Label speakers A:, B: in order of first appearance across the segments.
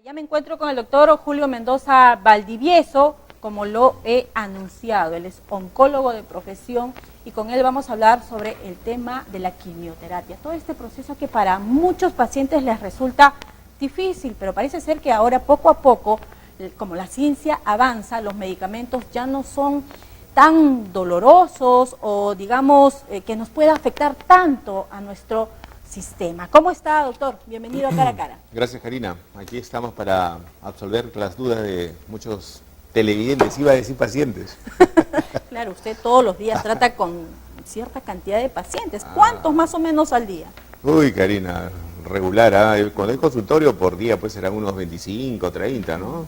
A: Ya me encuentro con el doctor Julio Mendoza Valdivieso, como lo he anunciado. Él es oncólogo de profesión y con él vamos a hablar sobre el tema de la quimioterapia. Todo este proceso que para muchos pacientes les resulta difícil, pero parece ser que ahora poco a poco, como la ciencia avanza, los medicamentos ya no son tan dolorosos o digamos que nos pueda afectar tanto a nuestro sistema. ¿Cómo está, doctor? Bienvenido a Cara a Cara.
B: Gracias, Karina. Aquí estamos para absolver las dudas de muchos televidentes, iba a decir pacientes.
A: Claro, usted todos los días trata con cierta cantidad de pacientes. ¿Cuántos más o menos al día?
B: Uy, Karina, regular, cuando hay consultorio por día pues serán unos 25, 30, ¿no?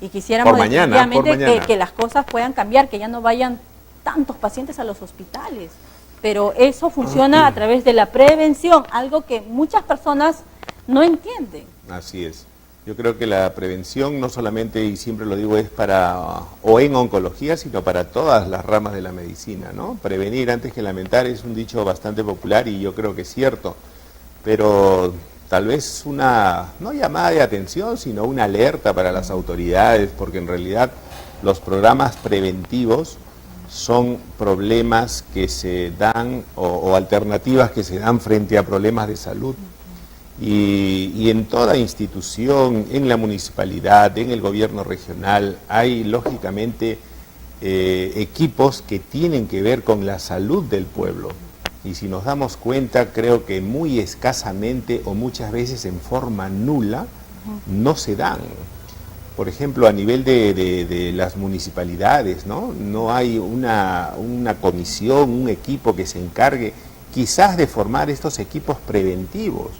A: Y quisiéramos
B: por mañana.
A: Que las cosas puedan cambiar, que ya no vayan tantos pacientes a los hospitales. Pero eso funciona a través de la prevención, algo que muchas personas no entienden.
B: Así es. Yo creo que la prevención no solamente, y siempre lo digo, es para, o en oncología, sino para todas las ramas de la medicina, ¿no? Prevenir antes que lamentar es un dicho bastante popular y yo creo que es cierto, pero tal vez una, no llamada de atención, sino una alerta para las autoridades, porque en realidad los programas preventivos son problemas que se dan o alternativas que se dan frente a problemas de salud. Y en toda institución, en la municipalidad, en el gobierno regional, hay lógicamente equipos que tienen que ver con la salud del pueblo. Y si nos damos cuenta, creo que muy escasamente o muchas veces en forma nula no se dan. Por ejemplo, a nivel de las municipalidades, ¿no? No hay una comisión, un equipo que se encargue quizás de formar estos equipos preventivos.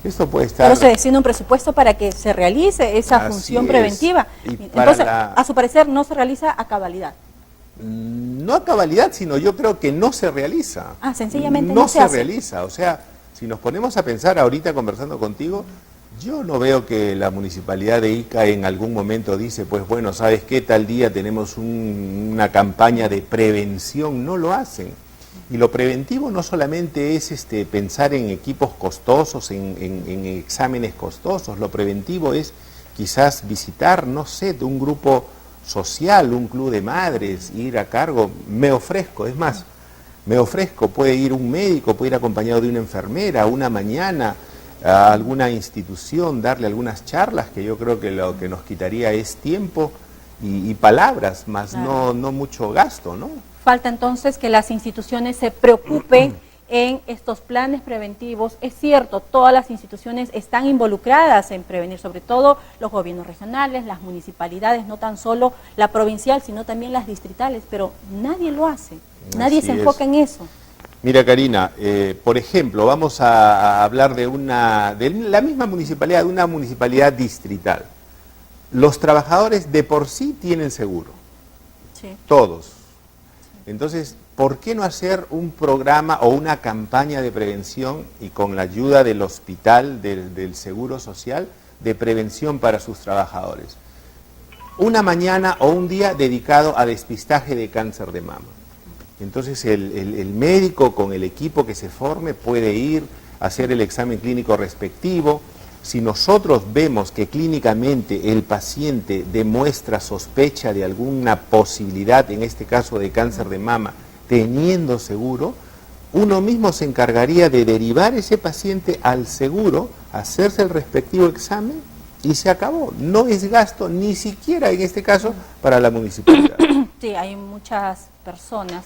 B: Esto puede estar...
A: Pero se destina un presupuesto para que se realice esa función preventiva. Entonces, a su parecer, no se realiza a cabalidad.
B: No a cabalidad, sino yo creo que no se realiza.
A: Ah, sencillamente no se hace.
B: Realiza. O sea, si nos ponemos a pensar ahorita conversando contigo, yo no veo que la municipalidad de Ica en algún momento dice, pues bueno, ¿sabes qué? Tal día tenemos una campaña de prevención. No lo hacen. Y lo preventivo no solamente es pensar en equipos costosos, en exámenes costosos. Lo preventivo es quizás visitar, no sé, de un grupo social, un club de madres, ir a cargo. Me ofrezco, es más, me ofrezco, puede ir un médico, puede ir acompañado de una enfermera, una mañana, a alguna institución, darle algunas charlas, que yo creo que lo que nos quitaría es tiempo y palabras, más claro, no mucho gasto, ¿no?
A: Falta entonces que las instituciones se preocupen en estos planes preventivos. Es cierto, todas las instituciones están involucradas en prevenir, sobre todo los gobiernos regionales, las municipalidades, no tan solo la provincial, sino también las distritales, pero nadie lo hace, nadie se enfoca en eso.
B: Mira, Karina, por ejemplo, vamos a hablar de la misma municipalidad, de una municipalidad distrital. Los trabajadores de por sí tienen seguro, sí, todos. Entonces, ¿por qué no hacer un programa o una campaña de prevención y con la ayuda del hospital, del Seguro Social, de prevención para sus trabajadores? Una mañana o un día dedicado a despistaje de cáncer de mama. Entonces el médico con el equipo que se forme puede ir a hacer el examen clínico respectivo. Si nosotros vemos que clínicamente el paciente demuestra sospecha de alguna posibilidad, en este caso de cáncer de mama, teniendo seguro, uno mismo se encargaría de derivar ese paciente al seguro, hacerse el respectivo examen y se acabó. No es gasto ni siquiera en este caso para la municipalidad.
A: Sí, hay muchas personas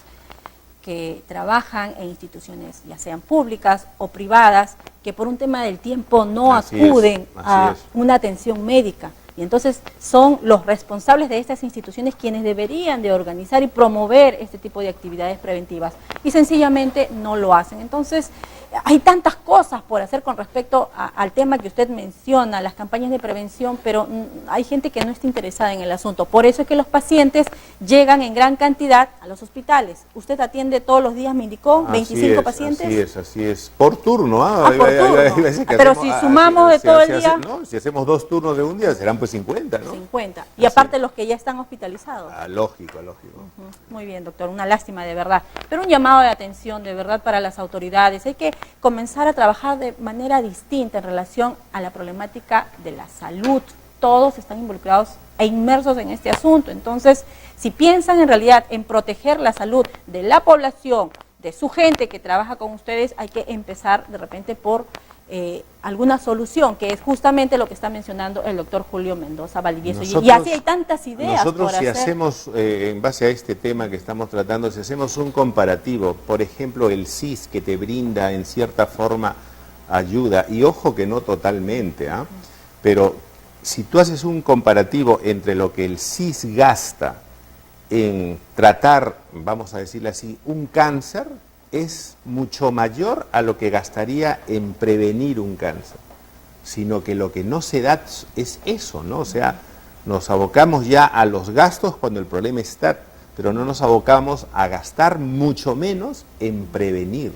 A: que trabajan en instituciones, ya sean públicas o privadas, que por un tema del tiempo no acuden a una atención médica. Y entonces son los responsables de estas instituciones quienes deberían de organizar y promover este tipo de actividades preventivas. Y sencillamente no lo hacen. Entonces hay tantas cosas por hacer con respecto al tema que usted menciona, las campañas de prevención, pero hay gente que no está interesada en el asunto. Por eso es que los pacientes llegan en gran cantidad a los hospitales. Usted atiende todos los días, me indicó, 25 pacientes.
B: Así es. Por turno.
A: Por turno. Pero si sumamos de todo el día...
B: No, si hacemos 2 turnos de un día, serán pues 50, ¿no?
A: 50. Y aparte los que ya están hospitalizados.
B: Lógico.
A: Muy bien, doctor. Una lástima, de verdad. Pero un llamado de atención, de verdad, para las autoridades. Hay que comenzar a trabajar de manera distinta en relación a la problemática de la salud. Todos están involucrados e inmersos en este asunto. Entonces, si piensan en realidad en proteger la salud de la población, de su gente que trabaja con ustedes, hay que empezar de repente por alguna solución, que es justamente lo que está mencionando el doctor Julio Mendoza Valdivieso. Y así hay tantas ideas.
B: Nosotros si hacemos, en base a este tema que estamos tratando, si hacemos un comparativo, por ejemplo, el CIS que te brinda en cierta forma ayuda, y ojo que no totalmente, pero si tú haces un comparativo entre lo que el CIS gasta en tratar, vamos a decirle así, un cáncer, es mucho mayor a lo que gastaría en prevenir un cáncer, sino que lo que no se da es eso, ¿no? O sea, nos abocamos ya a los gastos cuando el problema está, pero no nos abocamos a gastar mucho menos en prevenir.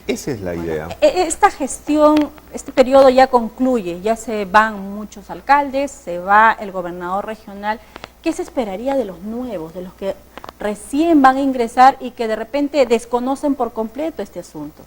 B: Esa es la idea.
A: Esta gestión, este periodo ya concluye, ya se van muchos alcaldes, se va el gobernador regional. ¿Qué se esperaría de los nuevos, de los que recién van a ingresar y que de repente desconocen por completo este asunto?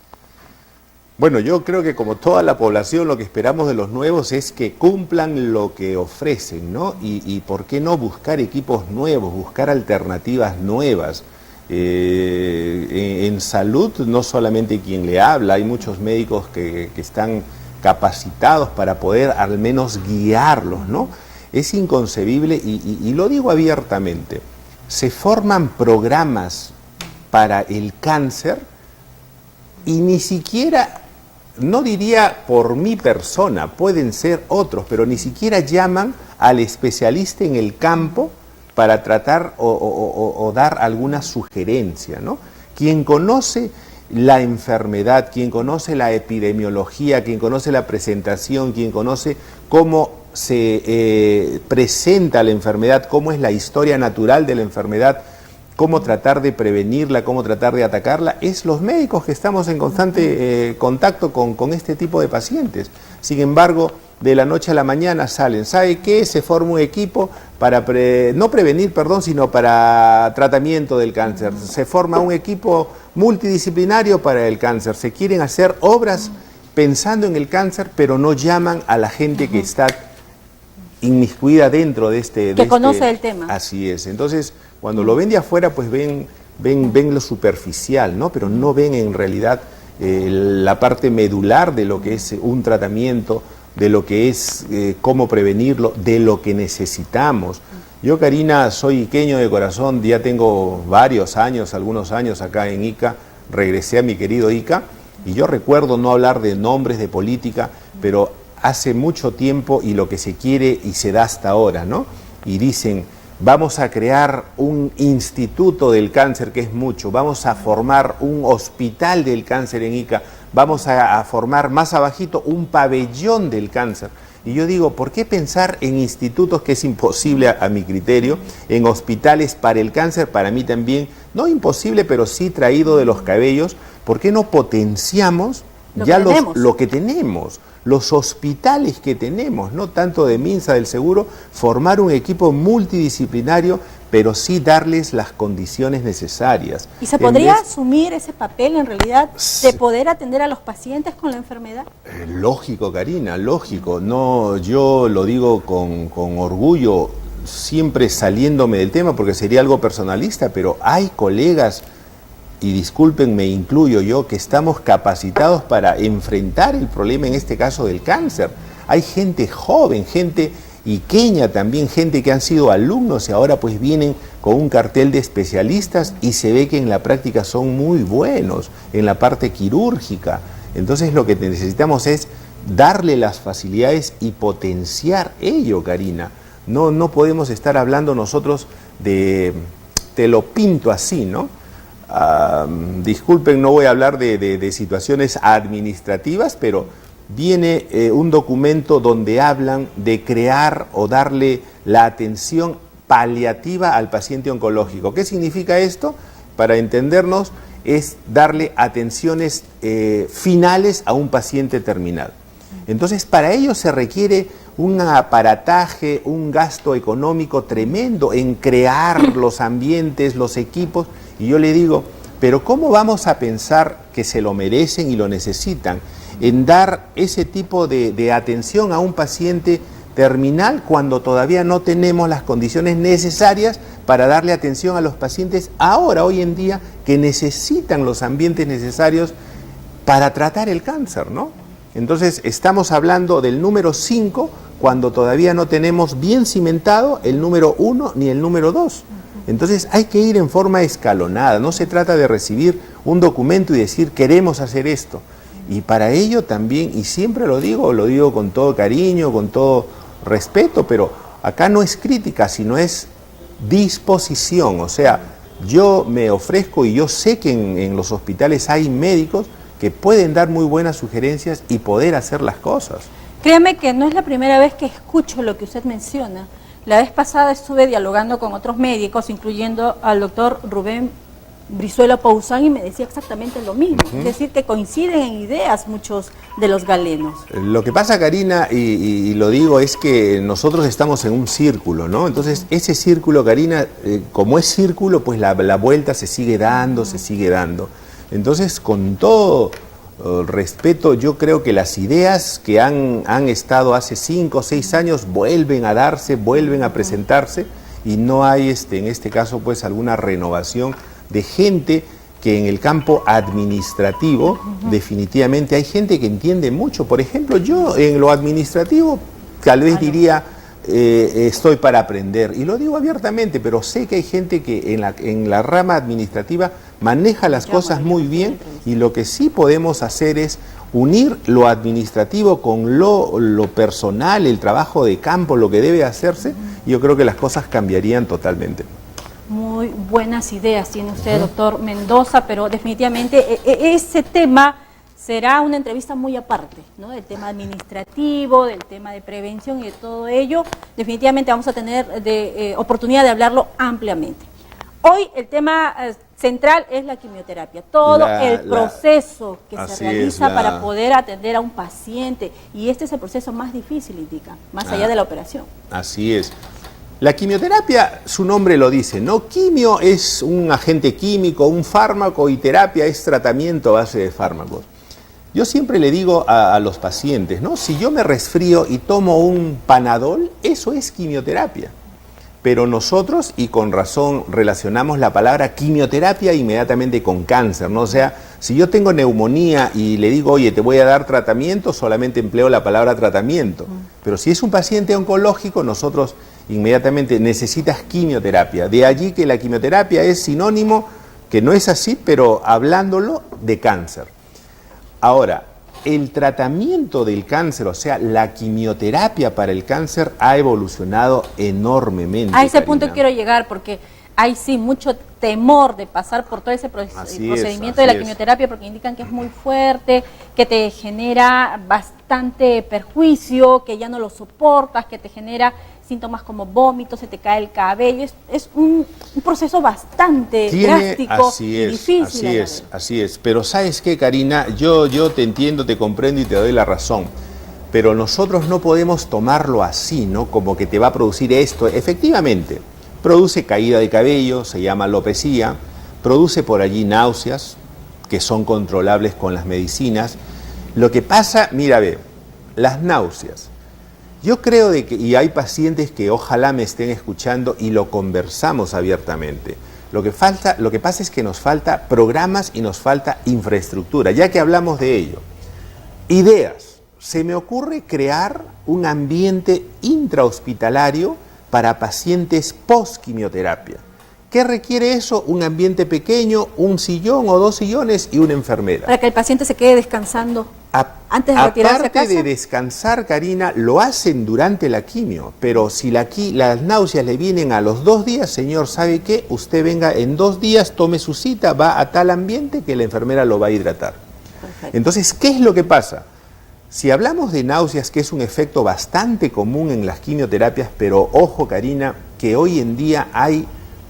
B: Bueno, yo creo que como toda la población lo que esperamos de los nuevos es que cumplan lo que ofrecen, ¿no? Y ¿por qué no buscar equipos nuevos, buscar alternativas nuevas? En salud no solamente quien le habla, hay muchos médicos que están capacitados para poder al menos guiarlos, ¿no? Es inconcebible y lo digo abiertamente, se forman programas para el cáncer y ni siquiera, no diría por mi persona, pueden ser otros, pero ni siquiera llaman al especialista en el campo para tratar o dar alguna sugerencia, ¿no? Quien conoce la enfermedad, quien conoce la epidemiología, quien conoce la presentación, quien conoce cómo se presenta la enfermedad, cómo es la historia natural de la enfermedad, cómo tratar de prevenirla, cómo tratar de atacarla, es los médicos que estamos en constante contacto con este tipo de pacientes. Sin embargo, de la noche a la mañana salen, ¿sabe qué? Se forma un equipo para, no prevenir, perdón, sino para tratamiento del cáncer. Se forma un equipo multidisciplinario para el cáncer. Se quieren hacer obras pensando en el cáncer, pero no llaman a la gente que está inmiscuida dentro de este...
A: Que conoce el tema.
B: Así es. Entonces, cuando lo ven de afuera, pues ven lo superficial, ¿no? Pero no ven en realidad la parte medular de lo que es un tratamiento, de lo que es cómo prevenirlo, de lo que necesitamos. Yo, Karina, soy iqueño de corazón, ya tengo varios años, algunos años acá en Ica, regresé a mi querido Ica, y yo recuerdo no hablar de nombres, de política, pero hace mucho tiempo y lo que se quiere y se da hasta ahora, ¿no? Y dicen, vamos a crear un instituto del cáncer, que es mucho, vamos a formar un hospital del cáncer en Ica, vamos a formar más abajito un pabellón del cáncer. Y yo digo, ¿por qué pensar en institutos, que es imposible a mi criterio, en hospitales para el cáncer? Para mí también, no imposible, pero sí traído de los cabellos. ¿Por qué no potenciamos lo que tenemos? Los hospitales que tenemos, no tanto de Minsa, del Seguro, formar un equipo multidisciplinario, pero sí darles las condiciones necesarias.
A: ¿Y se podría asumir ese papel en realidad de poder atender a los pacientes con la enfermedad?
B: Lógico, Karina, lógico. No, yo lo digo con orgullo, siempre saliéndome del tema porque sería algo personalista, pero hay colegas, y disculpen, me incluyo yo, que estamos capacitados para enfrentar el problema, en este caso del cáncer. Hay gente joven, gente iqueña también, gente que han sido alumnos y ahora pues vienen con un cartel de especialistas y se ve que en la práctica son muy buenos en la parte quirúrgica. Entonces lo que necesitamos es darle las facilidades y potenciar ello, Karina. No podemos estar hablando nosotros de, te lo pinto así, ¿no? Disculpen, no voy a hablar de situaciones administrativas, pero viene un documento donde hablan de crear o darle la atención paliativa al paciente oncológico. ¿Qué significa esto? Para entendernos, es darle atenciones finales a un paciente terminal. Entonces, para ello se requiere un aparataje, un gasto económico tremendo en crear los ambientes, los equipos. Y yo le digo, Pero ¿cómo vamos a pensar que se lo merecen y lo necesitan en dar ese tipo de atención a un paciente terminal cuando todavía no tenemos las condiciones necesarias para darle atención a los pacientes ahora, hoy en día, que necesitan los ambientes necesarios para tratar el cáncer, ¿no? Entonces estamos hablando del número 5 cuando todavía no tenemos bien cimentado el número 1 ni el número 2. Entonces hay que ir en forma escalonada, no se trata de recibir un documento y decir queremos hacer esto. Y para ello también, y siempre lo digo con todo cariño, con todo respeto, pero acá no es crítica, sino es disposición. O sea, yo me ofrezco y yo sé que en los hospitales hay médicos que pueden dar muy buenas sugerencias y poder hacer las cosas.
A: Créame que no es la primera vez que escucho lo que usted menciona. La vez pasada estuve dialogando con otros médicos, incluyendo al doctor Rubén Brizuela Pouzán, y me decía exactamente lo mismo. Es decir, que coinciden en ideas muchos de los galenos.
B: Lo que pasa, Karina, y lo digo, es que nosotros estamos en un círculo, ¿no? Entonces, ese círculo, Karina, como es círculo, pues la vuelta se sigue dando, se sigue dando. Entonces, con todo respeto, yo creo que las ideas que han estado hace 5 o 6 años vuelven a darse, vuelven a presentarse, y no hay en este caso pues alguna renovación de gente que en el campo administrativo definitivamente hay gente que entiende mucho. Por ejemplo, yo en lo administrativo tal vez diría estoy para aprender, y lo digo abiertamente, pero sé que hay gente que en la rama administrativa maneja las cosas muy bien, y lo que sí podemos hacer es unir lo administrativo con lo personal, el trabajo de campo, lo que debe hacerse, y yo creo que las cosas cambiarían totalmente.
A: Muy buenas ideas tiene usted, doctor Mendoza, pero definitivamente ese tema será una entrevista muy aparte, ¿no? Del tema administrativo, del tema de prevención y de todo ello. Definitivamente vamos a tener oportunidad de hablarlo ampliamente. Hoy el tema central es la quimioterapia, todo el proceso que se realiza para poder atender a un paciente, y este es el proceso más difícil, indica, más allá de la operación.
B: Así es. La quimioterapia, su nombre lo dice, ¿no? Quimio es un agente químico, un fármaco, y terapia es tratamiento a base de fármacos. Yo siempre le digo a los pacientes, ¿no? Si yo me resfrío y tomo un Panadol, eso es quimioterapia. Pero nosotros, y con razón, relacionamos la palabra quimioterapia inmediatamente con cáncer, ¿no? O sea, si yo tengo neumonía y le digo, oye, te voy a dar tratamiento, solamente empleo la palabra tratamiento. Pero si es un paciente oncológico, nosotros inmediatamente necesitas quimioterapia. De allí que la quimioterapia es sinónimo, que no es así, pero hablándolo, de cáncer. Ahora, el tratamiento del cáncer, o sea, la quimioterapia para el cáncer ha evolucionado enormemente.
A: A ese punto quiero llegar, porque hay sí mucho temor de pasar por todo ese procedimiento de la quimioterapia, porque indican que es muy fuerte, que te genera bastante perjuicio, que ya no lo soportas, que te genera síntomas como vómitos, se te cae el cabello. Es un proceso bastante drástico y difícil.
B: Así es. Pero ¿sabes qué, Karina? Yo te entiendo, te comprendo y te doy la razón. Pero nosotros no podemos tomarlo así, ¿no? Como que te va a producir esto. Efectivamente, produce caída de cabello, se llama alopecia, produce por allí náuseas, que son controlables con las medicinas. Lo que pasa, mira, ve, las náuseas. Yo creo y hay pacientes que ojalá me estén escuchando y lo conversamos abiertamente. Lo que pasa es que nos falta programas y nos falta infraestructura, ya que hablamos de ello. Ideas. Se me ocurre crear un ambiente intrahospitalario para pacientes post-quimioterapia. ¿Qué requiere eso? Un ambiente pequeño, un sillón o 2 sillones y una enfermera.
A: Para que el paciente se quede descansando antes de retirarse a casa.
B: Aparte de descansar, Karina, lo hacen durante la quimio, pero si las náuseas le vienen a los 2 días, señor, ¿sabe qué? Usted venga en 2 días, tome su cita, va a tal ambiente que la enfermera lo va a hidratar. Perfecto. Entonces, ¿qué es lo que pasa? Si hablamos de náuseas, que es un efecto bastante común en las quimioterapias, pero ojo, Karina, que hoy en día hay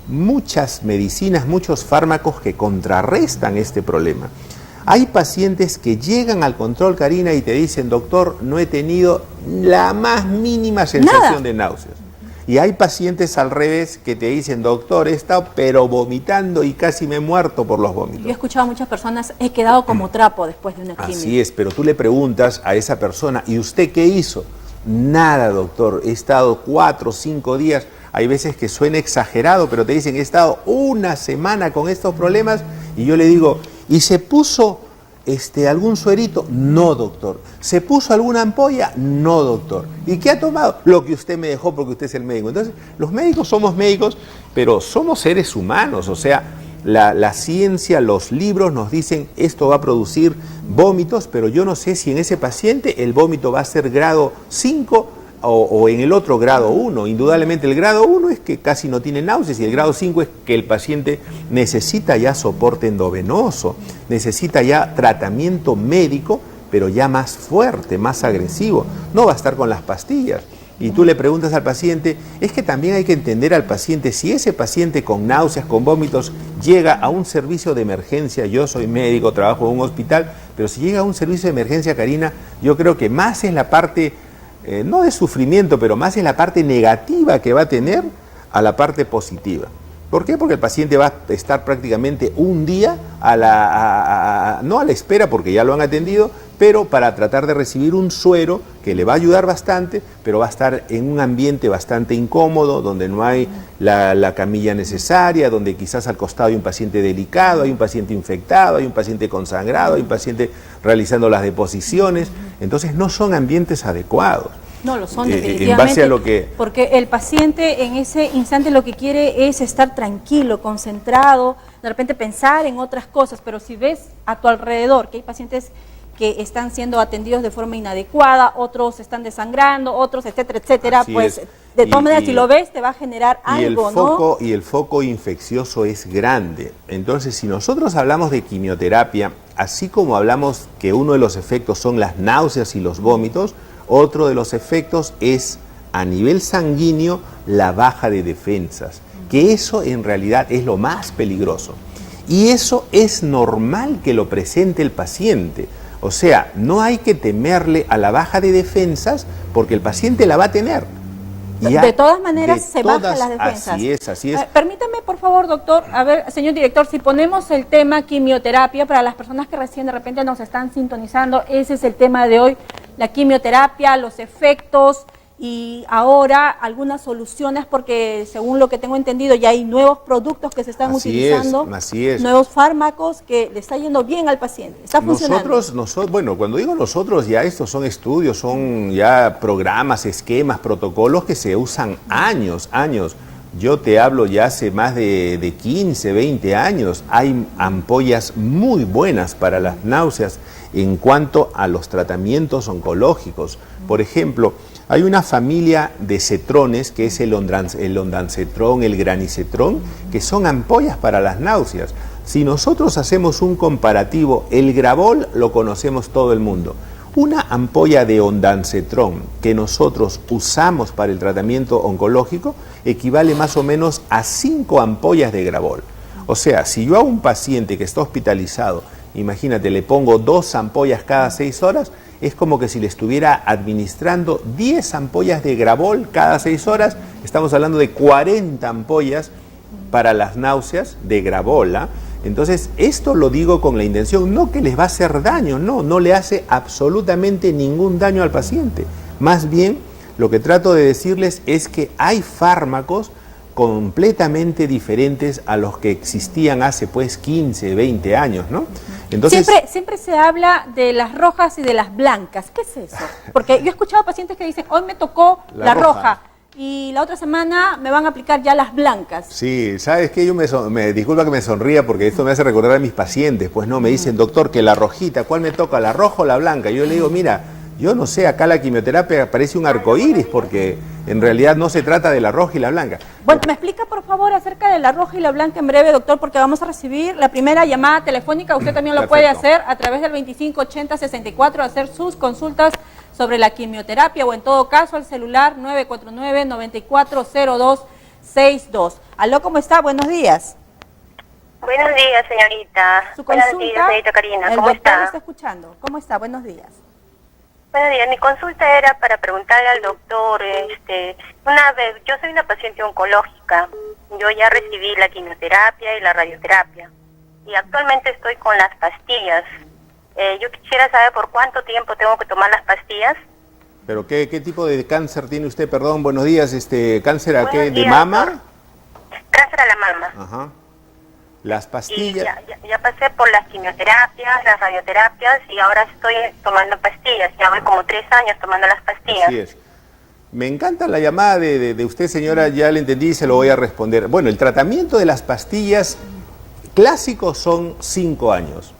B: muchas medicinas, muchos fármacos que contrarrestan este problema. Hay pacientes que llegan al control, Karina, y te dicen, doctor, no he tenido la más mínima sensación de náuseas. Y hay pacientes al revés que te dicen, doctor, he estado pero vomitando y casi me he muerto por los vómitos.
A: Yo he escuchado a muchas personas, he quedado como trapo después de una quimio.
B: Así es, pero tú le preguntas a esa persona, ¿y usted qué hizo? Nada, doctor, he estado 4 o 5 días, hay veces que suena exagerado, pero te dicen, he estado una semana con estos problemas, y yo le digo, ¿y se puso algún suerito? No, doctor. ¿Se puso alguna ampolla? No, doctor. ¿Y qué ha tomado? Lo que usted me dejó porque usted es el médico. Entonces, los médicos somos médicos, pero somos seres humanos, o sea, la ciencia, los libros nos dicen esto va a producir vómitos, pero yo no sé si en ese paciente el vómito va a ser grado 5 o en el otro grado 1. Indudablemente el grado 1 es que casi no tiene náuseas y el grado 5 es que el paciente necesita ya soporte endovenoso, necesita ya tratamiento médico, pero ya más fuerte, más agresivo. No va a estar con las pastillas. Y tú le preguntas al paciente, es que también hay que entender al paciente, si ese paciente con náuseas, con vómitos, llega a un servicio de emergencia, yo soy médico, trabajo en un hospital, pero si llega a un servicio de emergencia, Karina, yo creo que más es la parte, no de sufrimiento, pero más es la parte negativa que va a tener a la parte positiva. ¿Por qué? Porque el paciente va a estar prácticamente un día no a la espera porque ya lo han atendido, pero para tratar de recibir un suero que le va a ayudar bastante, pero va a estar en un ambiente bastante incómodo, donde no hay la camilla necesaria, donde quizás al costado hay un paciente delicado, hay un paciente infectado, hay un paciente consangrado, hay un paciente realizando las deposiciones. Entonces no son ambientes adecuados.
A: No lo son, definitivamente,
B: en base a lo que...
A: porque el paciente en ese instante lo que quiere es estar tranquilo, concentrado, de repente pensar en otras cosas, pero si ves a tu alrededor que hay pacientes que están siendo atendidos de forma inadecuada, otros están desangrando, otros, etcétera, etcétera,
B: Así
A: pues
B: es.
A: de todas maneras, si lo ves, te va a generar algo, ¿no?
B: Y el foco infeccioso es grande. Entonces, si nosotros hablamos de quimioterapia, así como hablamos que uno de los efectos son las náuseas y los vómitos, otro de los efectos es, a nivel sanguíneo, la baja de defensas, que eso en realidad es lo más peligroso. Y eso es normal que lo presente el paciente. O sea, no hay que temerle a la baja de defensas porque el paciente la va a tener.
A: De todas maneras se bajan las defensas.
B: Así es, así es.
A: Permítame, por favor, doctor, a ver, señor director, si ponemos el tema quimioterapia, para las personas que recién de repente nos están sintonizando, ese es el tema de hoy, la quimioterapia, los efectos y ahora algunas soluciones, porque según lo que tengo entendido ya hay nuevos productos que se están utilizando,
B: así es.
A: Nuevos fármacos que le está yendo bien al paciente, está funcionando.
B: Nosotros, bueno, cuando digo nosotros, ya estos son estudios, son ya programas, esquemas, protocolos que se usan años. Yo te hablo ya hace más de 15, 20 años, hay ampollas muy buenas para las náuseas en cuanto a los tratamientos oncológicos. Por ejemplo, hay una familia de cetrones, que es el ondansetrón, el granicetrón, que son ampollas para las náuseas. Si nosotros hacemos un comparativo, el Gravol lo conocemos todo el mundo. Una ampolla de ondansetrón que nosotros usamos para el tratamiento oncológico equivale más o menos a 5 ampollas de Gravol. O sea, si yo a un paciente que está hospitalizado, imagínate, le pongo 2 ampollas cada 6 horas, es como que si le estuviera administrando 10 ampollas de Gravol cada 6 horas, estamos hablando de 40 ampollas para las náuseas de Gravol. Entonces, esto lo digo con la intención, no que les va a hacer daño, no le hace absolutamente ningún daño al paciente. Más bien, lo que trato de decirles es que hay fármacos completamente diferentes a los que existían hace pues 15, 20 años, ¿no? Entonces,
A: siempre se habla de las rojas y de las blancas. ¿Qué es eso? Porque yo he escuchado pacientes que dicen, hoy me tocó la roja y la otra semana me van a aplicar ya las blancas.
B: Sí, ¿sabes qué? Yo me disculpa que me sonría porque esto me hace recordar a mis pacientes. Pues no, me dicen, doctor, que la rojita, ¿cuál me toca, la roja o la blanca? Y yo le digo, mira, yo no sé, acá la quimioterapia parece un arcoíris porque en realidad no se trata de la roja y la blanca.
A: Bueno, ¿me explica por favor acerca de la roja y la blanca en breve, doctor? Porque vamos a recibir la primera llamada telefónica. Usted también lo puede hacer a través del 2580-64, hacer sus consultas sobre la quimioterapia o en todo caso al celular 949-940262. Aló, ¿cómo está? Buenos días.
C: Buenos días, señorita.
A: Su consulta,
C: Buenos días, señorita Karina.
A: el
C: ¿Cómo
A: doctor
C: está?
A: está escuchando. ¿Cómo está? Buenos días.
C: Buenos días, mi consulta era para preguntarle al doctor, una vez, yo soy una paciente oncológica, yo ya recibí la quimioterapia y la radioterapia, y actualmente estoy con las pastillas. Yo quisiera saber por cuánto tiempo tengo que tomar las pastillas.
B: ¿Pero qué tipo de cáncer tiene usted? Perdón, buenos días, ¿cáncer a qué? ¿De
C: mama?
B: mama?
C: Cáncer a la mama.
B: Ajá. Las pastillas.
C: Ya pasé por las quimioterapias, las radioterapias y ahora estoy tomando pastillas. Ya voy como 3 años tomando las pastillas.
B: Así es. Me encanta la llamada de usted, señora, ya le entendí y se lo voy a responder. Bueno, el tratamiento de las pastillas clásicos son 5 años.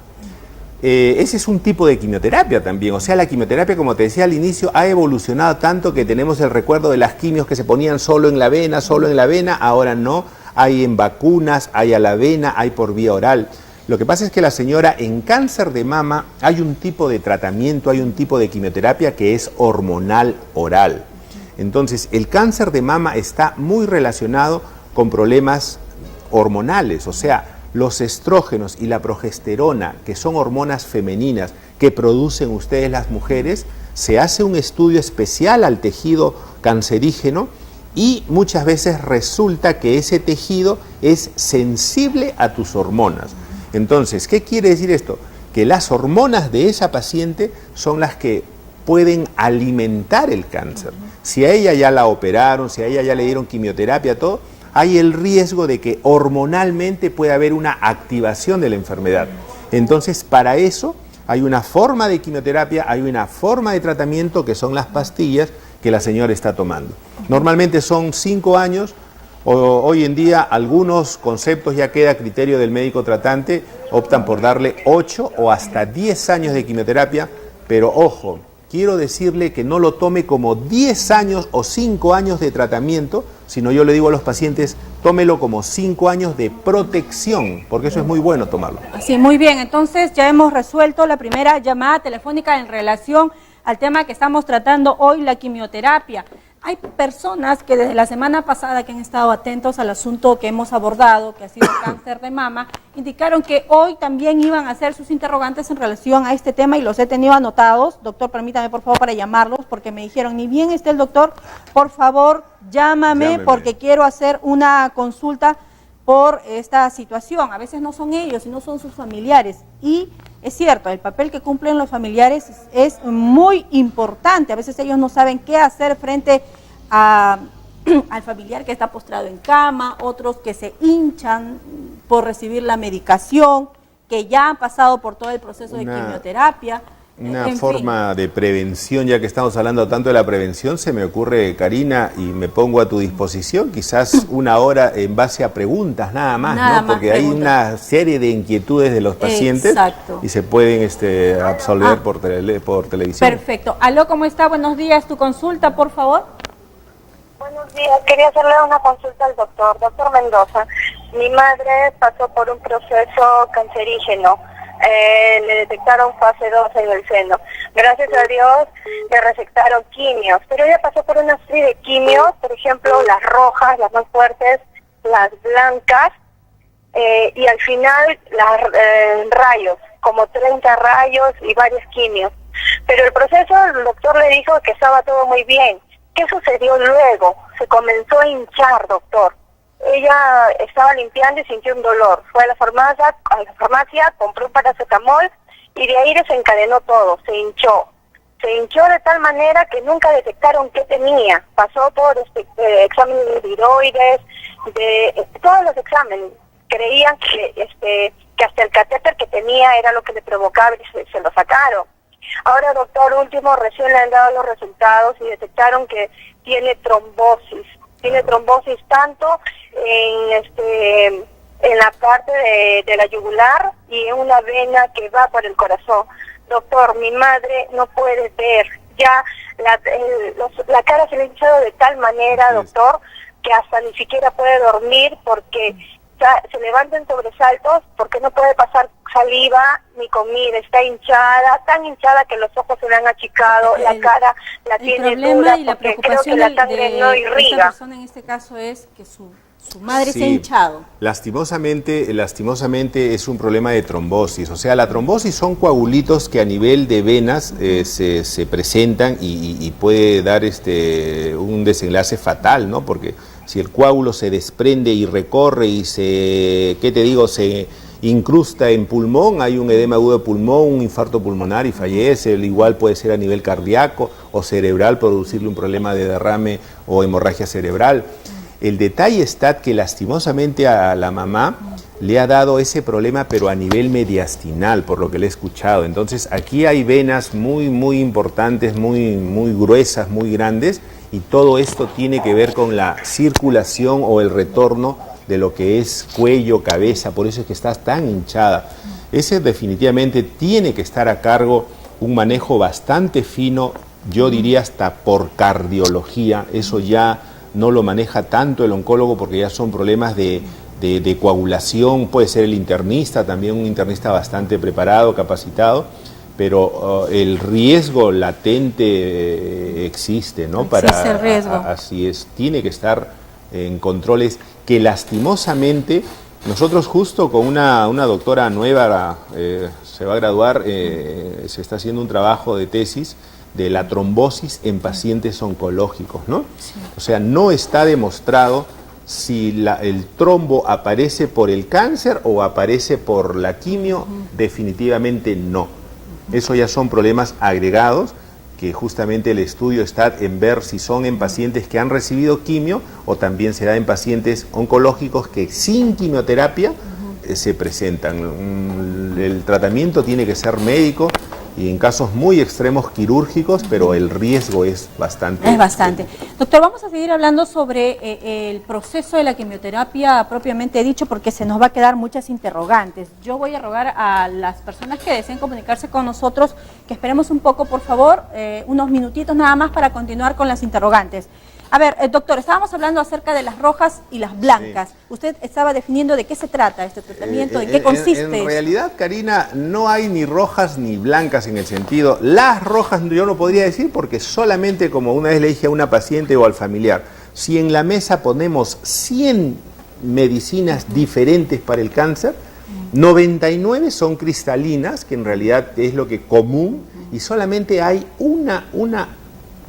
B: Ese es un tipo de quimioterapia también, o sea, la quimioterapia, como te decía al inicio, ha evolucionado tanto que tenemos el recuerdo de las quimios que se ponían solo en la vena, ahora no, hay en vacunas, hay a la vena, hay por vía oral. Lo que pasa es que la señora, en cáncer de mama, hay un tipo de tratamiento, hay un tipo de quimioterapia que es hormonal oral. Entonces, el cáncer de mama está muy relacionado con problemas hormonales, o sea, los estrógenos y la progesterona, que son hormonas femeninas que producen ustedes las mujeres, se hace un estudio especial al tejido cancerígeno y muchas veces resulta que ese tejido es sensible a tus hormonas. Entonces, ¿qué quiere decir esto? Que las hormonas de esa paciente son las que pueden alimentar el cáncer. Si a ella ya la operaron, si a ella ya le dieron quimioterapia, todo, hay el riesgo de que hormonalmente pueda haber una activación de la enfermedad. Entonces, para eso hay una forma de quimioterapia, hay una forma de tratamiento que son las pastillas que la señora está tomando. Normalmente son 5 años, hoy en día algunos conceptos ya queda a criterio del médico tratante, optan por darle 8 o hasta 10 años de quimioterapia, pero ojo, quiero decirle que no lo tome como 10 años o 5 años de tratamiento, sino yo le digo a los pacientes, tómelo como 5 años de protección, porque eso es muy bueno tomarlo.
A: Así, muy bien. Entonces ya hemos resuelto la primera llamada telefónica en relación al tema que estamos tratando hoy, la quimioterapia. Hay personas que desde la semana pasada que han estado atentos al asunto que hemos abordado, que ha sido cáncer de mama, indicaron que hoy también iban a hacer sus interrogantes en relación a este tema y los he tenido anotados. Doctor, permítame por favor para llamarlos porque me dijeron, ni bien esté el doctor, por favor llámame porque quiero hacer una consulta por esta situación. A veces no son ellos, sino son sus familiares. Y es cierto, el papel que cumplen los familiares es muy importante. A veces ellos no saben qué hacer frente al familiar que está postrado en cama, otros que se hinchan por recibir la medicación, que ya han pasado por todo el proceso de quimioterapia.
B: Una forma de prevención, ya que estamos hablando tanto de la prevención, se me ocurre, Karina, y me pongo a tu disposición, quizás 1 hora en base a preguntas nada más, ¿no? Porque hay una serie de inquietudes de los pacientes.
A: Exacto.
B: Y se pueden absolver por televisión.
A: Perfecto. Aló, ¿cómo está? Buenos días. ¿Tu consulta, por favor?
C: Buenos días. Quería hacerle una consulta al doctor Mendoza. Mi madre pasó por un proceso cancerígeno. Le detectaron fase 2 en el seno. Gracias a Dios le recetaron quimios, pero ella pasó por una serie de quimios, por ejemplo las rojas, las más fuertes, las blancas, y al final rayos, como 30 rayos y varios quimios. Pero el proceso, el doctor le dijo que estaba todo muy bien. ¿Qué sucedió luego? Se comenzó a hinchar, doctor. Ella estaba limpiando y sintió un dolor. Fue a la farmacia, compró un paracetamol y de ahí desencadenó todo. Se hinchó de tal manera que nunca detectaron qué tenía. Pasó por exámenes de tiroides, de todos los exámenes. Creían que hasta el catéter que tenía era lo que le provocaba y se lo sacaron. Ahora, doctor, último, recién le han dado los resultados y detectaron que tiene trombosis. Tiene trombosis tanto en la parte de la yugular y en una vena que va por el corazón. Doctor, mi madre no puede ver, ya la cara se le ha hinchado de tal manera, doctor, que hasta ni siquiera puede dormir porque se levanta en sobresaltos porque no puede pasar saliva ni comida, está hinchada, tan hinchada que los ojos se le han achicado, la cara la tiene dura,
A: y la
C: porque creo que la sangre no irriga.
A: Esta persona en este caso es que su madre se ha hinchado.
B: Lastimosamente es un problema de trombosis. O sea, la trombosis son coagulitos que a nivel de venas se presentan y puede dar un desenlace fatal, ¿no? Porque si el coágulo se desprende y recorre y se incrusta en pulmón, hay un edema agudo de pulmón, un infarto pulmonar y fallece. Igual puede ser a nivel cardíaco o cerebral, producirle un problema de derrame o hemorragia cerebral. El detalle está que lastimosamente a la mamá le ha dado ese problema, pero a nivel mediastinal, por lo que le he escuchado. Entonces aquí hay venas muy importantes, muy gruesas, muy grandes, y todo esto tiene que ver con la circulación o el retorno de lo que es cuello, cabeza, por eso es que estás tan hinchada. Ese definitivamente tiene que estar a cargo un manejo bastante fino, yo diría hasta por cardiología. Eso ya no lo maneja tanto el oncólogo porque ya son problemas de coagulación, puede ser el internista, también un internista bastante preparado, capacitado, pero el riesgo latente existe, ¿no?
A: Existe el riesgo.
B: Así es, tiene que estar en controles que lastimosamente, nosotros justo con una doctora nueva, se va a graduar, se está haciendo un trabajo de tesis de la trombosis en pacientes oncológicos, ¿no? Sí. O sea, no está demostrado si el trombo aparece por el cáncer o aparece por la quimio, definitivamente no. Eso ya son problemas agregados, que justamente el estudio está en ver si son en pacientes que han recibido quimio o también se da en pacientes oncológicos que sin quimioterapia se presentan. El tratamiento tiene que ser médico y en casos muy extremos quirúrgicos, pero el riesgo es bastante.
A: Es bastante. Doctor, vamos a seguir hablando sobre el proceso de la quimioterapia propiamente dicho, porque se nos va a quedar muchas interrogantes. Yo voy a rogar a las personas que deseen comunicarse con nosotros que esperemos un poco, por favor, unos minutitos nada más para continuar con las interrogantes. A ver, doctor, estábamos hablando acerca de las rojas y las blancas. Sí. Usted estaba definiendo de qué se trata este tratamiento, en qué consiste.
B: En realidad, Karina, no hay ni rojas ni blancas en el sentido. Las rojas yo no podría decir porque solamente, como una vez le dije a una paciente o al familiar, si en la mesa ponemos 100 medicinas diferentes para el cáncer, 99 son cristalinas, que en realidad es lo que común, y solamente hay una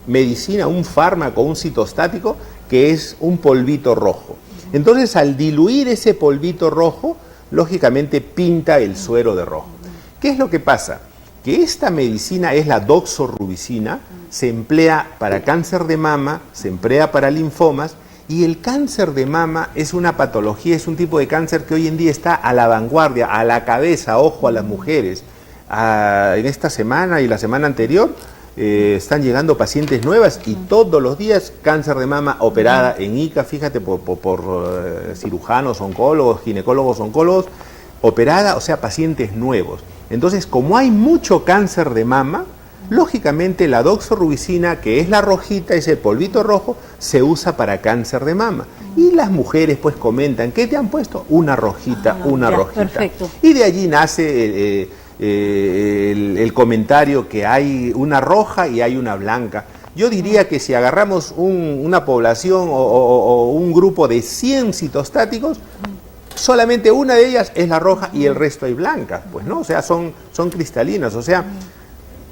B: medicina, un fármaco, un citostático, que es un polvito rojo. Entonces, al diluir ese polvito rojo, lógicamente pinta el suero de rojo. ¿Qué es lo que pasa? Que esta medicina es la doxorubicina, se emplea para cáncer de mama, se emplea para linfomas, y el cáncer de mama es una patología, es un tipo de cáncer que hoy en día está a la vanguardia, a la cabeza, ojo a las mujeres. En esta semana y la semana anterior, están llegando pacientes nuevas y todos los días cáncer de mama operada en ICA, fíjate, por cirujanos, oncólogos, ginecólogos, oncólogos, operada, o sea, pacientes nuevos. Entonces, como hay mucho cáncer de mama, lógicamente la doxorubicina, que es la rojita, es el polvito rojo, se usa para cáncer de mama. Y las mujeres pues comentan, ¿qué te han puesto? Una rojita, una rojita.
A: Perfecto.
B: Y de allí nace el comentario que hay una roja y hay una blanca. Yo diría que si agarramos una población o un grupo de 100 citostáticos, solamente una de ellas es la roja y el resto hay blancas, pues, ¿no? O sea, son cristalinas. O sea,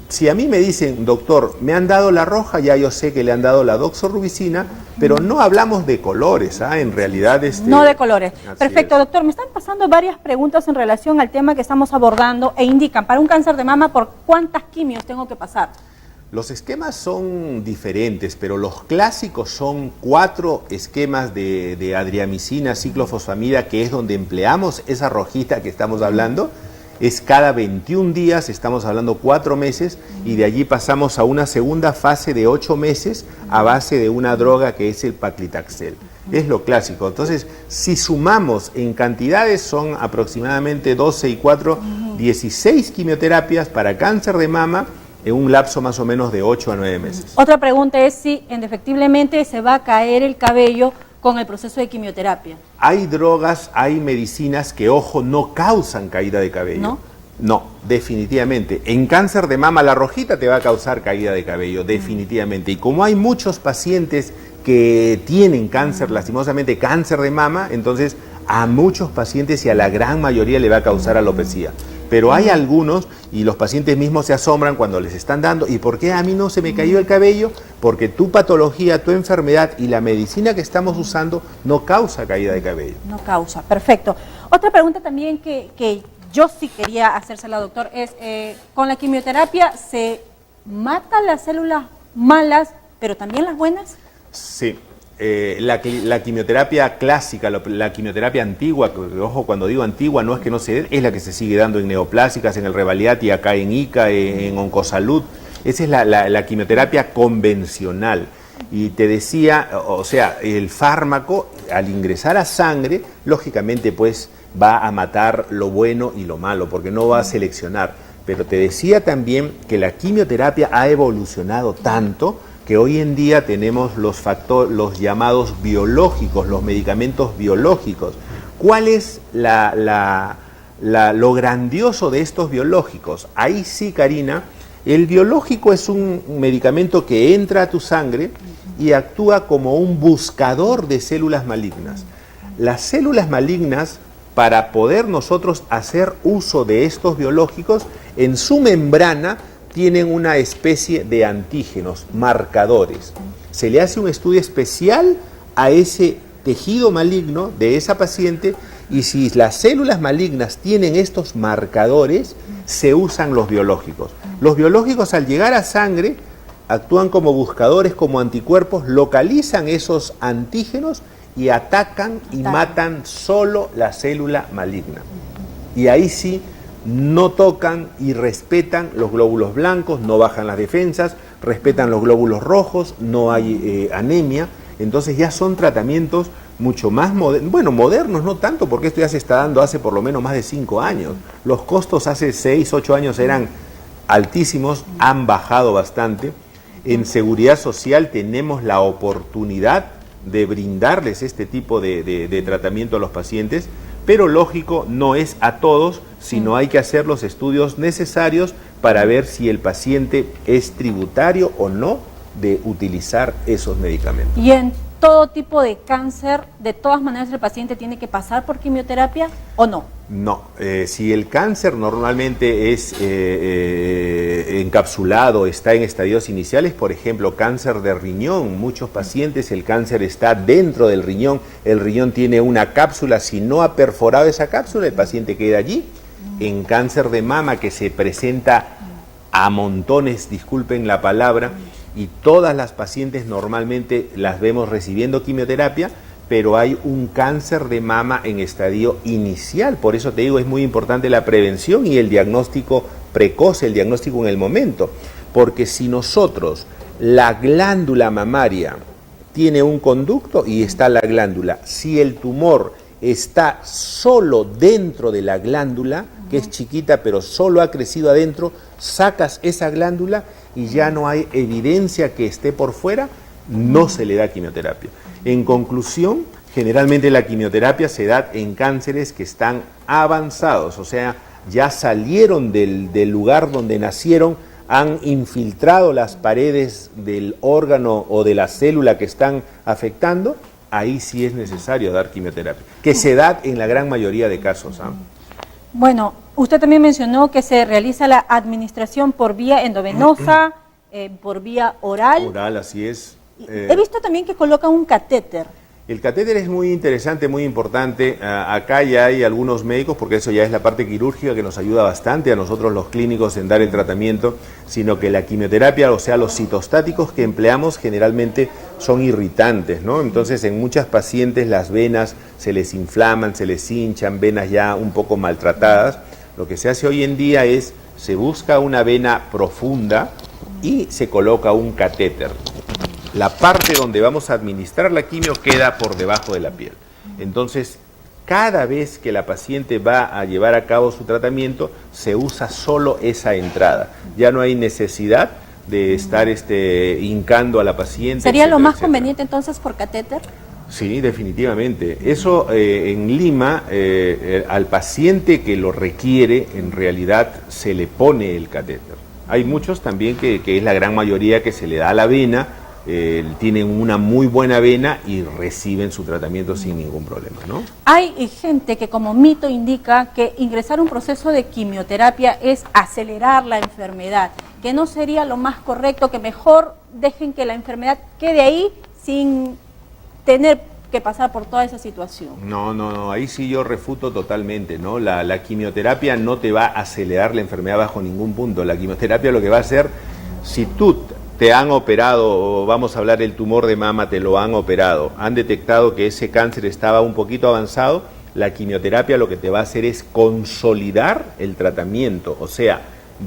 B: si a mí me dicen, doctor, me han dado la roja, ya yo sé que le han dado la doxorubicina, pero no hablamos de colores, ¿ah? En realidad...
A: No de colores. Perfecto, doctor. Me están pasando varias preguntas en relación al tema que estamos abordando e indican, para un cáncer de mama, ¿por cuántas quimios tengo que pasar?
B: Los esquemas son diferentes, pero los clásicos son 4 esquemas de adriamicina, ciclofosfamida, que es donde empleamos esa rojita que estamos hablando. Es cada 21 días, estamos hablando 4 meses, y de allí pasamos a una segunda fase de 8 meses a base de una droga que es el paclitaxel. Es lo clásico. Entonces, si sumamos en cantidades, son aproximadamente 12 y 4, 16 quimioterapias para cáncer de mama en un lapso más o menos de 8 a 9 meses.
A: Otra pregunta es si indefectiblemente se va a caer el cabello con el proceso de quimioterapia.
B: Hay drogas, hay medicinas que, ojo, no causan caída de cabello.
A: ¿No?
B: No, definitivamente. En cáncer de mama la rojita te va a causar caída de cabello, definitivamente. Y como hay muchos pacientes que tienen cáncer, lastimosamente cáncer de mama, entonces a muchos pacientes y a la gran mayoría le va a causar alopecia. Pero hay algunos, y los pacientes mismos se asombran cuando les están dando, ¿y por qué a mí no se me cayó el cabello? Porque tu patología, tu enfermedad y la medicina que estamos usando no causa caída de cabello.
A: No causa, perfecto. Otra pregunta también que yo sí quería hacérsela, doctor, es, ¿con la quimioterapia se matan las células malas, pero también las buenas?
B: Sí. La quimioterapia clásica, la quimioterapia antigua, que, ojo, cuando digo antigua no es que no se dé, es la que se sigue dando en neoplásicas, en el Revaliati, acá en ICA, en Oncosalud. Esa es la quimioterapia convencional. Y te decía, o sea, el fármaco al ingresar a sangre, lógicamente pues va a matar lo bueno y lo malo, porque no va a seleccionar. Pero te decía también que la quimioterapia ha evolucionado tanto que hoy en día tenemos los llamados biológicos, los medicamentos biológicos. ¿Cuál es lo grandioso de estos biológicos? Ahí sí, Karina, el biológico es un medicamento que entra a tu sangre y actúa como un buscador de células malignas. Las células malignas, para poder nosotros hacer uso de estos biológicos, en su membrana tienen una especie de antígenos, marcadores. Se le hace un estudio especial a ese tejido maligno de esa paciente y si las células malignas tienen estos marcadores, se usan los biológicos. Los biológicos al llegar a sangre actúan como buscadores, como anticuerpos, localizan esos antígenos y atacan y matan solo la célula maligna. Y ahí sí, no tocan y respetan los glóbulos blancos, no bajan las defensas, respetan los glóbulos rojos, no hay anemia. Entonces ya son tratamientos mucho más modernos, bueno, modernos no tanto, porque esto ya se está dando hace por lo menos más de 5 años. Los costos hace 6, 8 años eran altísimos, han bajado bastante. En Seguridad Social tenemos la oportunidad de brindarles este tipo de tratamiento a los pacientes, pero lógico, no es a todos, sino hay que hacer los estudios necesarios para ver si el paciente es tributario o no de utilizar esos medicamentos.
A: ¿Y en todo tipo de cáncer, de todas maneras el paciente tiene que pasar por quimioterapia o no?
B: No, si el cáncer normalmente es encapsulado, está en estadios iniciales, por ejemplo, cáncer de riñón, muchos pacientes el cáncer está dentro del riñón, el riñón tiene una cápsula, si no ha perforado esa cápsula, el paciente queda allí. En cáncer de mama, que se presenta a montones, disculpen la palabra, y todas las pacientes normalmente las vemos recibiendo quimioterapia, pero hay un cáncer de mama en estadio inicial. Por eso te digo, es muy importante la prevención y el diagnóstico precoz, el diagnóstico en el momento. Porque si nosotros, la glándula mamaria tiene un conducto y está la glándula, si el tumor está solo dentro de la glándula, que es chiquita pero solo ha crecido adentro, sacas esa glándula y ya no hay evidencia que esté por fuera, no se le da quimioterapia. En conclusión, generalmente la quimioterapia se da en cánceres que están avanzados, o sea, ya salieron del lugar donde nacieron, han infiltrado las paredes del órgano o de la célula que están afectando, ahí sí es necesario dar quimioterapia, que se da en la gran mayoría de casos.
A: Bueno, usted también mencionó que se realiza la administración por vía endovenosa, por vía oral.
B: Oral, así es.
A: He visto también que colocan un catéter.
B: El catéter es muy interesante, muy importante. Acá ya hay algunos médicos, porque eso ya es la parte quirúrgica que nos ayuda bastante a nosotros los clínicos en dar el tratamiento, sino que la quimioterapia, o sea, los citostáticos que empleamos generalmente son irritantes, ¿no? Entonces en muchas pacientes las venas se les inflaman, se les hinchan, venas ya un poco maltratadas. Lo que se hace hoy en día es, se busca una vena profunda y se coloca un catéter. La parte donde vamos a administrar la quimio queda por debajo de la piel. Entonces, cada vez que la paciente va a llevar a cabo su tratamiento, se usa solo esa entrada. Ya no hay necesidad de estar hincando a la paciente.
A: ¿Sería lo más conveniente entonces por catéter?
B: Sí, definitivamente. Eso en Lima, al paciente que lo requiere, en realidad se le pone el catéter. Hay muchos también que es la gran mayoría que se le da a la vena, tienen una muy buena vena y reciben su tratamiento sin ningún problema, ¿no?
A: Hay gente que como mito indica que ingresar a un proceso de quimioterapia es acelerar la enfermedad, que no sería lo más correcto, que mejor dejen que la enfermedad quede ahí sin tener que pasar por toda esa situación.
B: No, ahí sí yo refuto totalmente, ¿no? La quimioterapia no te va a acelerar la enfermedad bajo ningún punto. La quimioterapia lo que va a hacer, si tú te han operado, o vamos a hablar del tumor de mama, te lo han operado, han detectado que ese cáncer estaba un poquito avanzado, la quimioterapia lo que te va a hacer es consolidar el tratamiento, o sea,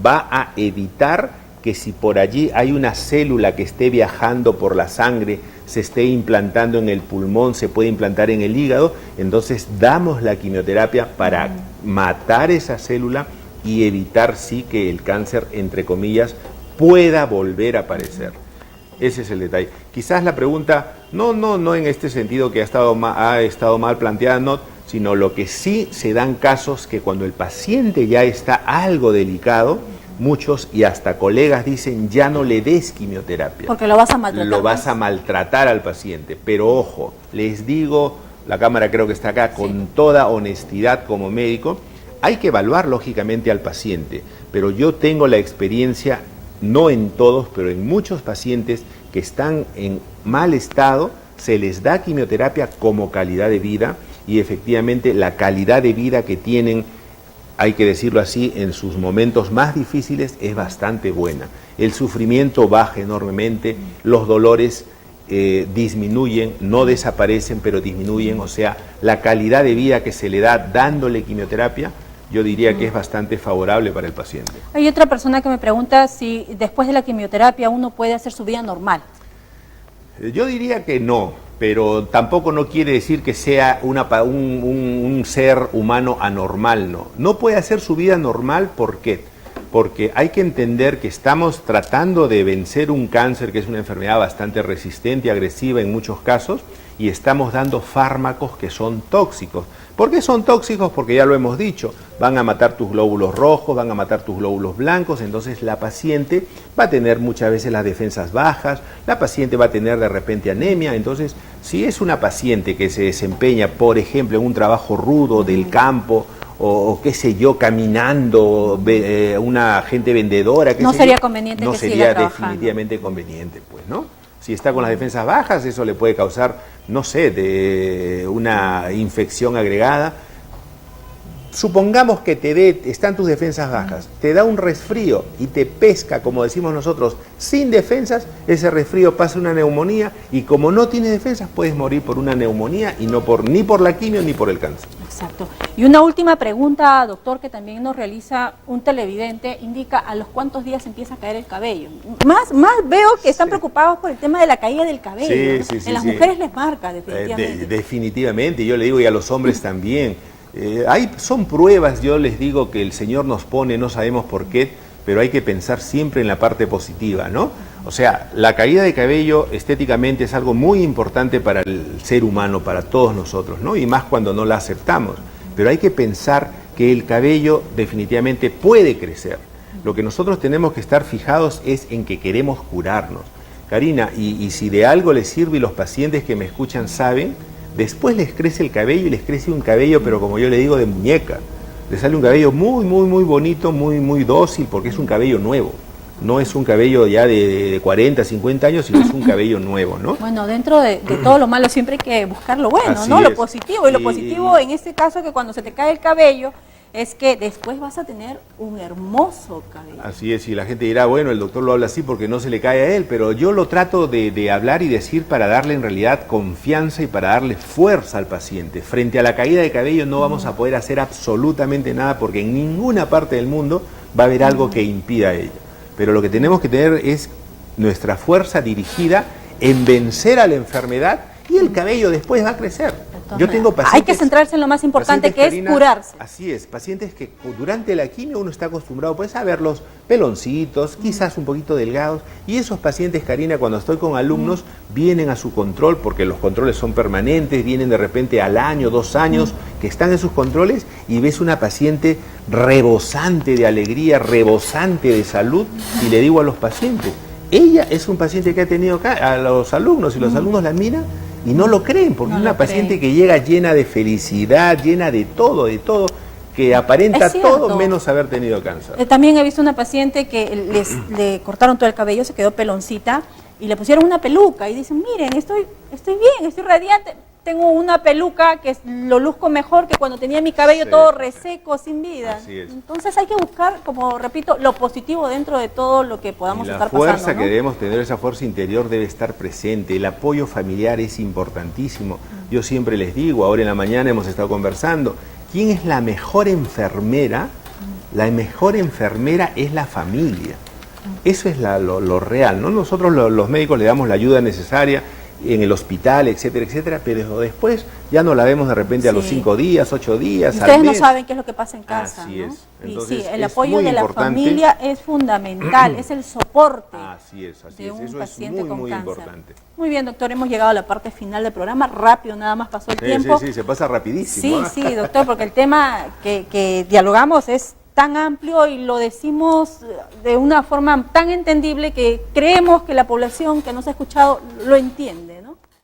B: va a evitar que si por allí hay una célula que esté viajando por la sangre, se esté implantando en el pulmón, se puede implantar en el hígado, entonces damos la quimioterapia para matar esa célula y evitar sí que el cáncer, entre comillas, pueda volver a aparecer. Ese es el detalle. Quizás la pregunta, no en este sentido que ha estado mal planteada, no, sino lo que sí se dan casos que cuando el paciente ya está algo delicado, muchos y hasta colegas dicen ya no le des quimioterapia.
A: Porque lo vas a maltratar.
B: Lo vas a maltratar al paciente. Pero ojo, les digo, la cámara creo que está acá, con toda honestidad como médico, hay que evaluar lógicamente al paciente. Pero yo tengo la experiencia, no en todos, pero en muchos pacientes que están en mal estado, se les da quimioterapia como calidad de vida y efectivamente la calidad de vida que tienen, hay que decirlo así, en sus momentos más difíciles es bastante buena. El sufrimiento baja enormemente, los dolores disminuyen, no desaparecen, pero disminuyen, o sea, la calidad de vida que se le da dándole quimioterapia, yo diría que es bastante favorable para el paciente.
A: Hay otra persona que me pregunta si después de la quimioterapia uno puede hacer su vida normal.
B: Yo diría que no, pero tampoco no quiere decir que sea un ser humano anormal, no. No puede hacer su vida normal, ¿por qué? Porque hay que entender que estamos tratando de vencer un cáncer, que es una enfermedad bastante resistente y agresiva en muchos casos, y estamos dando fármacos que son tóxicos. ¿Por qué son tóxicos? Porque ya lo hemos dicho, van a matar tus glóbulos rojos, van a matar tus glóbulos blancos, entonces la paciente va a tener muchas veces las defensas bajas, la paciente va a tener de repente anemia, entonces si es una paciente que se desempeña, por ejemplo, en un trabajo rudo del campo, o qué sé yo, caminando, una gente vendedora,
A: no sería conveniente que siga trabajando.
B: No sería definitivamente conveniente, pues, ¿no? Si está con las defensas bajas, eso le puede causar, no sé, de una infección agregada. Supongamos que están tus defensas bajas, te da un resfrío y te pesca, como decimos nosotros, sin defensas, ese resfrío pasa una neumonía y como no tienes defensas puedes morir por una neumonía y no ni por la quimio ni por el cáncer.
A: Exacto. Y una última pregunta, doctor, que también nos realiza un televidente, indica a los cuántos días empieza a caer el cabello. Más veo que están preocupados por el tema de la caída del cabello. Sí, ¿no? En las mujeres les marca, definitivamente.
B: Definitivamente, yo le digo, y a los hombres también. Son pruebas, yo les digo, que el Señor nos pone, no sabemos por qué, pero hay que pensar siempre en la parte positiva, ¿no? O sea, la caída de cabello estéticamente es algo muy importante para el ser humano, para todos nosotros, ¿no? Y más cuando no la aceptamos. Pero hay que pensar que el cabello definitivamente puede crecer. Lo que nosotros tenemos que estar fijados es en que queremos curarnos. Karina, y si de algo les sirve y los pacientes que me escuchan saben, después les crece el cabello y les crece un cabello, pero como yo le digo, de muñeca. Les sale un cabello muy, muy, muy bonito, muy, muy dócil, porque es un cabello nuevo. No es un cabello ya de 40, 50 años, sino es un cabello nuevo, ¿no?
A: Bueno, dentro de todo lo malo siempre hay que buscar lo bueno,
B: Así
A: ¿no?
B: es.
A: Lo positivo. Y lo positivo en este caso es que cuando se te cae el cabello, es que después vas a tener un hermoso cabello.
B: Así es, y la gente dirá, bueno, el doctor lo habla así porque no se le cae a él, pero yo lo trato de hablar y decir para darle en realidad confianza y para darle fuerza al paciente. Frente a la caída de cabello no vamos a poder hacer absolutamente nada porque en ninguna parte del mundo va a haber algo que impida ello. Pero lo que tenemos que tener es nuestra fuerza dirigida en vencer a la enfermedad y el cabello después va a crecer. Yo tengo pacientes...
A: Hay que centrarse en lo más importante, que es curarse.
B: Así es, pacientes que durante la quimio uno está acostumbrado pues a verlos peloncitos, quizás un poquito delgados, y esos pacientes, Karina, cuando estoy con alumnos, vienen a su control, porque los controles son permanentes, vienen de repente al año, 2 años, que están en sus controles, y ves una paciente rebosante de alegría, rebosante de salud, y le digo a los pacientes, ella es un paciente que ha tenido acá, a los alumnos, y los alumnos la miran y no lo creen, porque es una paciente que llega llena de felicidad, llena de todo, que aparenta todo menos haber tenido cáncer.
A: También he visto una paciente que le cortaron todo el cabello, se quedó peloncita, y le pusieron una peluca, y dicen, miren, estoy bien, estoy radiante. Tengo una peluca que lo luzco mejor que cuando tenía mi cabello todo reseco, sin vida.
B: Así es.
A: Entonces hay que buscar, como repito, lo positivo dentro de todo lo que podamos estar pasando.
B: La fuerza que debemos tener, esa fuerza interior debe estar presente. El apoyo familiar es importantísimo. Yo siempre les digo, ahora en la mañana hemos estado conversando, ¿quién es la mejor enfermera? La mejor enfermera es la familia. Eso es lo real, ¿no? Nosotros los médicos le damos la ayuda necesaria en el hospital, etcétera, etcétera, pero después ya no la vemos de repente a los 5 días, 8 días,
A: y ustedes no saben qué es lo que pasa en casa,
B: Así
A: ¿no?
B: es. Entonces,
A: el apoyo de la familia es fundamental, es el soporte de un paciente con cáncer.
B: Importante.
A: Muy bien, doctor, hemos llegado a la parte final del programa, rápido nada más pasó el tiempo.
B: Sí, se pasa rapidísimo.
A: Sí, doctor, porque el tema que dialogamos es tan amplio y lo decimos de una forma tan entendible que creemos que la población que nos ha escuchado lo entiende.